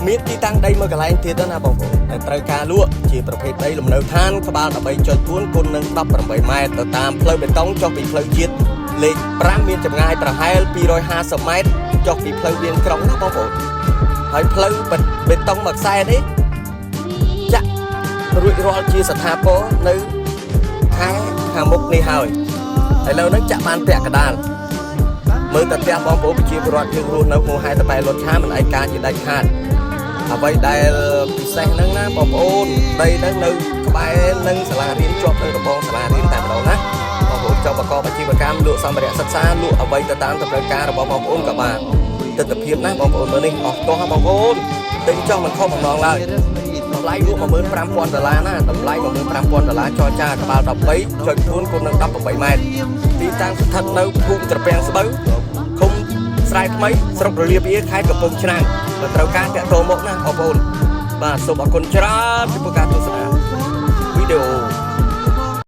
មានទីតាំងដីមួយកន្លែងទៀតណាបងប្អូនដែលត្រូវការលក់ជាប្រភេទដីលំនៅឋានក្បាល13.4គុណនឹង18ម៉ែត្រទៅតាមផ្លូវបេតុងចុះពីផ្លូវជាតិលេខ5មានចម្ងាយប្រហែល250ម៉ែត្រចុះពីផ្លូវវាងក្រុងណាបងប្អូនហើយផ្លូវបេតុងមួយខ្សែនេះចាក់រួចរាល់ជាស្ថាពរនៅខែខាងមុខនេះហើយឥឡូវនេះចាក់បានពាក់កណ្ដាលមើលតែផ្ទះបងប្អូនប្រជាពលរដ្ឋយើងរស់នៅក្នុងហេតុតែបែរលត់ឆាមិនឯកាជាដាច់ខាតអ្វីដែលពិសេសហ្នឹងណាបងប្អូនដីហ្នឹងនៅក្បែរនឹងសាលារៀនជាប់នឹងរបងសាលារៀនតែម្ដងណាបងប្អូនចង់ប្រកបអាជីវកម្មលក់សម្ភារៈសិក្សាលក់អ្វីទៅតាមតម្រូវការរបស់បងប្អូនក៏បានទិដ្ឋភាពណាបងប្អូនមើលនេះអស់ទោះបងប្អូនទិញចង់មិនខុសបំណងឡើយតម្លៃលក់$15,000ណាតម្លៃ$15,000ចរចាក្បាល13.4គុណនឹង18ម៉ែត្រទីតាំងស្ថិតនៅភូមិត្រពាំងស្បូវឃុំស្រែថ្មីស្រុករលាបវាខេត្តកំពង់ឆ្នាំងបើត្រូវការតាក់ទងមកណាបងប្អូនបាទសូមអរគុណច្រើនចំពោះការទស្សនា